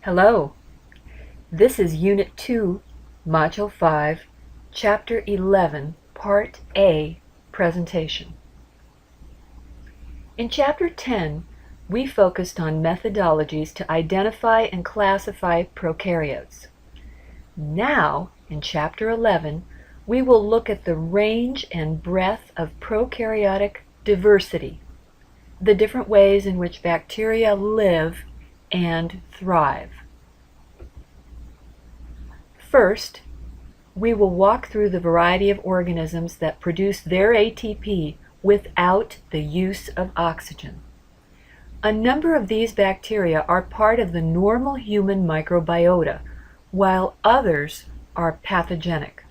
Hello, this is Unit 2, Module 5, Chapter 11, Part A, Presentation. In Chapter 10, we focused on methodologies to identify and classify prokaryotes. Now, in Chapter 11, we will look at the range and breadth of prokaryotic diversity, the different ways in which bacteria live and thrive. First, we will walk through the variety of organisms that produce their ATP without the use of oxygen. A number of these bacteria are part of the normal human microbiota, while others are pathogenic.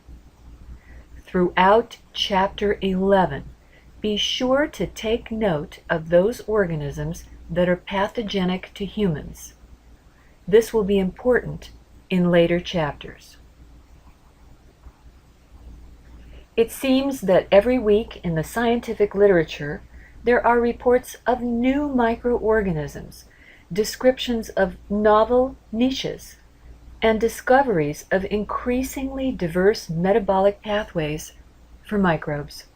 Throughout Chapter 11, be sure to take note of those organisms that are pathogenic to humans. This will be important in later chapters. It seems that every week in the scientific literature there are reports of new microorganisms, descriptions of novel niches, and discoveries of increasingly diverse metabolic pathways for microbes.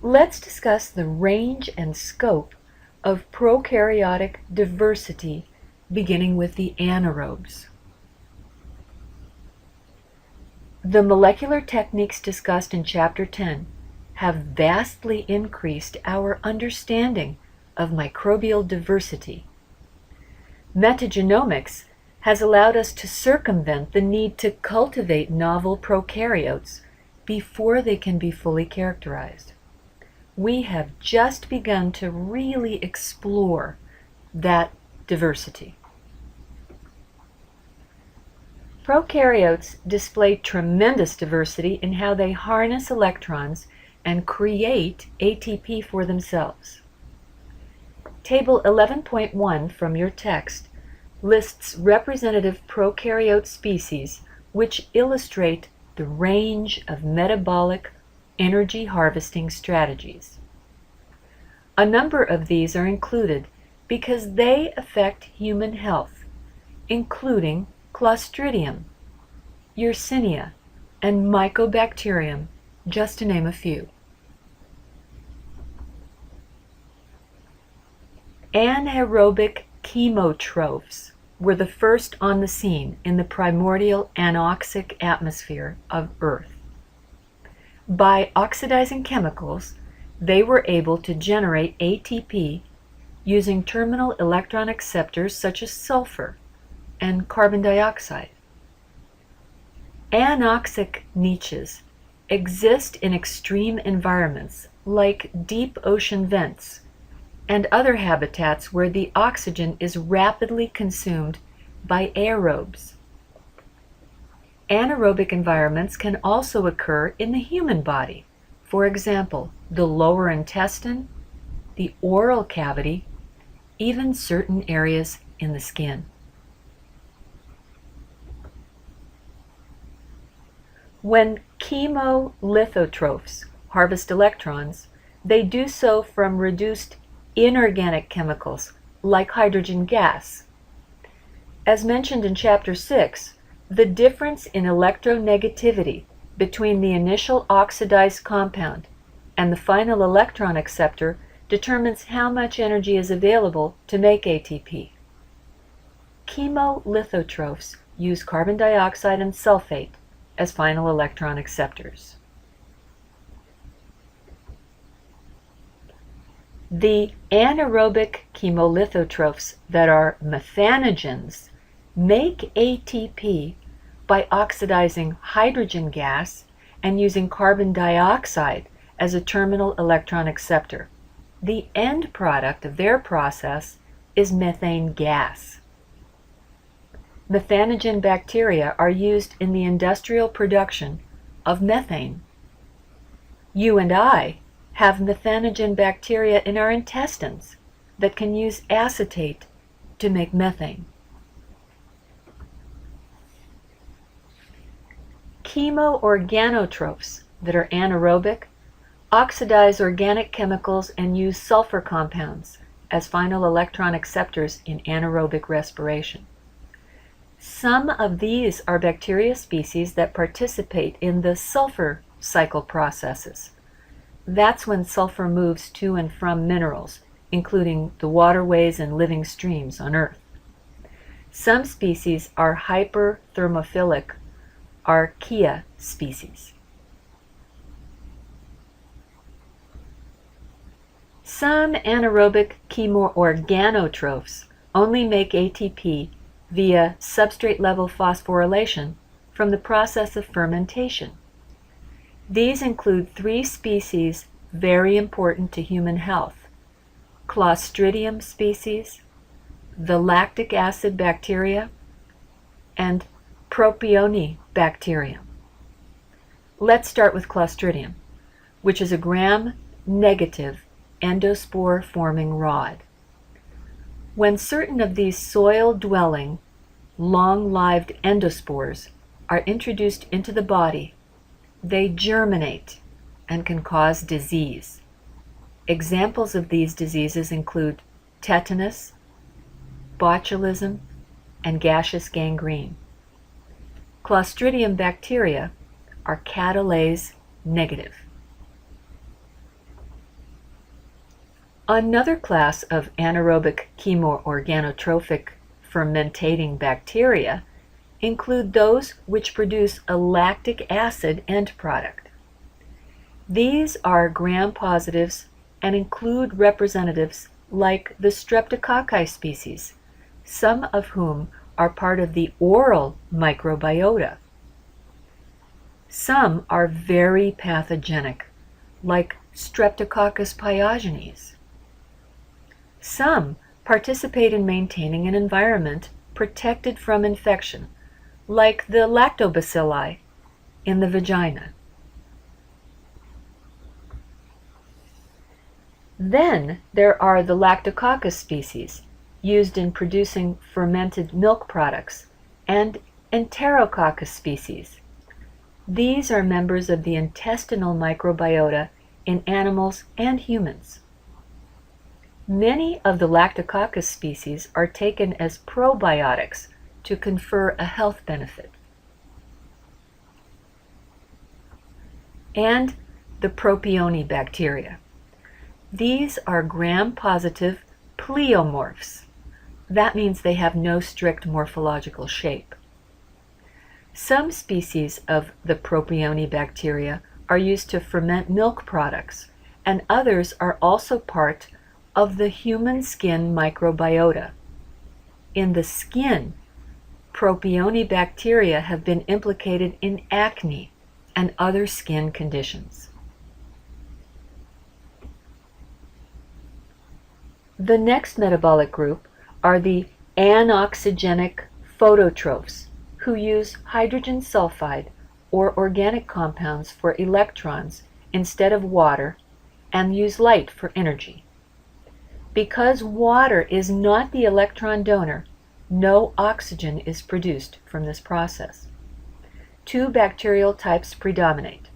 Let's discuss the range and scope of prokaryotic diversity, beginning with the anaerobes. The molecular techniques discussed in Chapter 10 have vastly increased our understanding of microbial diversity. Metagenomics has allowed us to circumvent the need to cultivate novel prokaryotes before they can be fully characterized. We have just begun to really explore that diversity. Prokaryotes display tremendous diversity in how they harness electrons and create ATP for themselves. Table 11.1 from your text lists representative prokaryote species which illustrate the range of metabolic energy harvesting strategies. A number of these are included because they affect human health, including Clostridium, Yersinia, and Mycobacterium, just to name a few. Anaerobic chemotrophs were the first on the scene in the primordial anoxic atmosphere of Earth. By oxidizing chemicals, they were able to generate ATP using terminal electron acceptors such as sulfur and carbon dioxide. Anoxic niches exist in extreme environments like deep ocean vents and other habitats where the oxygen is rapidly consumed by aerobes. Anaerobic environments can also occur in the human body, for example, the lower intestine, the oral cavity, even certain areas in the skin. When chemolithotrophs harvest electrons, they do so from reduced inorganic chemicals like hydrogen gas. As mentioned in Chapter 6, the difference in electronegativity between the initial oxidized compound and the final electron acceptor determines how much energy is available to make ATP. Chemolithotrophs use carbon dioxide and sulfate as final electron acceptors. The anaerobic chemolithotrophs that are methanogens make ATP by oxidizing hydrogen gas and using carbon dioxide as a terminal electron acceptor. The end product of their process is methane gas. Methanogen bacteria are used in the industrial production of methane. You and I have methanogen bacteria in our intestines that can use acetate to make methane. Chemoorganotrophs that are anaerobic oxidize organic chemicals and use sulfur compounds as final electron acceptors in anaerobic respiration. Some of these are bacteria species that participate in the sulfur cycle processes. That's when sulfur moves to and from minerals, including the waterways and living streams on Earth. Some species are hyperthermophilic archaea species. Some anaerobic chemoorganotrophs only make ATP via substrate-level phosphorylation from the process of fermentation. These include 3 species very important to human health: Clostridium species, the lactic acid bacteria, and Propionibacterium. Let's start with Clostridium, which is a gram-negative endospore-forming rod. When certain of these soil-dwelling, long-lived endospores are introduced into the body, they germinate and can cause disease. Examples of these diseases include tetanus, botulism, and gaseous gangrene. Clostridium bacteria are catalase negative. Another class of anaerobic chemoorganotrophic fermentating bacteria include those which produce a lactic acid end product. These are gram-positives and include representatives like the Streptococci species, some of whom are part of the oral microbiota. Some are very pathogenic, like Streptococcus pyogenes. Some participate in maintaining an environment protected from infection, like the lactobacilli in the vagina. Then there are the Lactococcus species, used in producing fermented milk products, and Enterococcus species. These are members of the intestinal microbiota in animals and humans. Many of the Lactococcus species are taken as probiotics to confer a health benefit. And the Propionibacteria. These are gram-positive pleomorphs. That means they have no strict morphological shape. Some species of the Propionibacteria are used to ferment milk products, and others are also part of the human skin microbiota. In the skin, Propionibacteria have been implicated in acne and other skin conditions. The next metabolic group are the anoxygenic phototrophs, who use hydrogen sulfide or organic compounds for electrons instead of water and use light for energy. Because water is not the electron donor, no oxygen is produced from this process. 2 bacterial types predominate: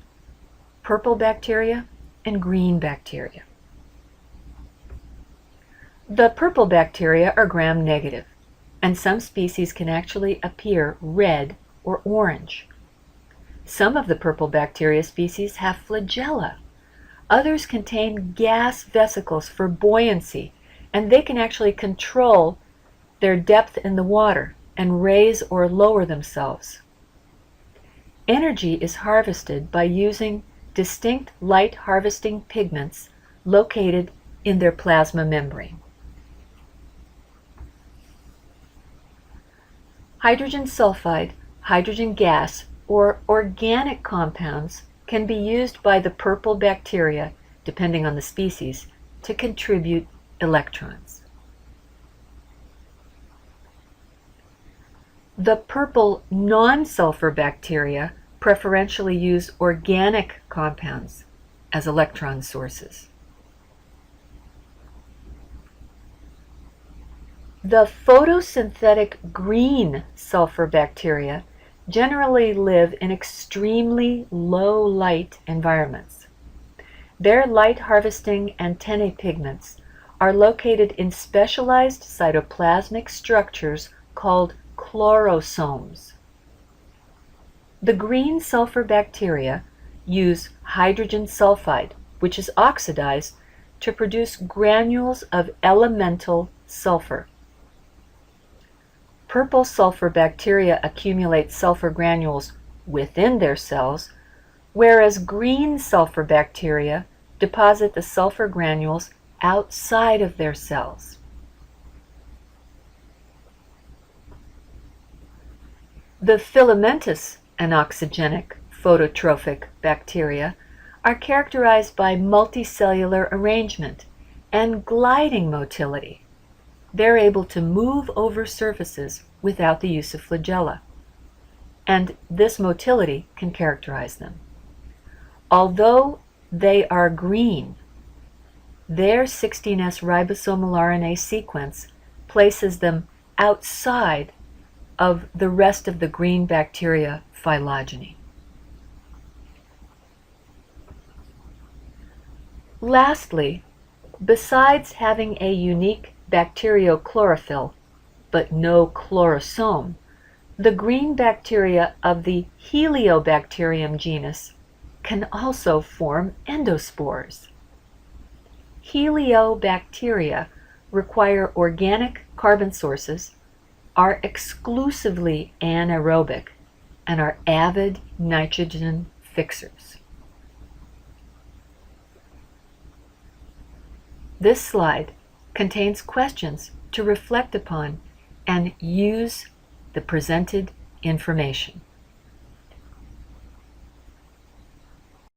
purple bacteria and green bacteria. The purple bacteria are gram-negative, and some species can actually appear red or orange. Some of the purple bacteria species have flagella. Others contain gas vesicles for buoyancy, and they can actually control their depth in the water and raise or lower themselves. Energy is harvested by using distinct light harvesting pigments located in their plasma membrane. Hydrogen sulfide, hydrogen gas, or organic compounds can be used by the purple bacteria, depending on the species, to contribute electrons. The purple non-sulfur bacteria preferentially use organic compounds as electron sources. The photosynthetic green sulfur bacteria generally live in extremely low light environments. Their light harvesting antennae pigments are located in specialized cytoplasmic structures called chlorosomes. The green sulfur bacteria use hydrogen sulfide, which is oxidized, to produce granules of elemental sulfur. Purple sulfur bacteria accumulate sulfur granules within their cells, whereas green sulfur bacteria deposit the sulfur granules outside of their cells. The filamentous anoxygenic phototrophic bacteria are characterized by multicellular arrangement and gliding motility. They're able to move over surfaces without the use of flagella, and this motility can characterize them. Although they are green, their 16S ribosomal RNA sequence places them outside of the rest of the green bacteria phylogeny. Lastly, besides having a unique bacteriochlorophyll, but no chlorosome, the green bacteria of the Heliobacterium genus can also form endospores. Heliobacteria require organic carbon sources, are exclusively anaerobic, and are avid nitrogen fixers. This slide contains questions to reflect upon and use the presented information.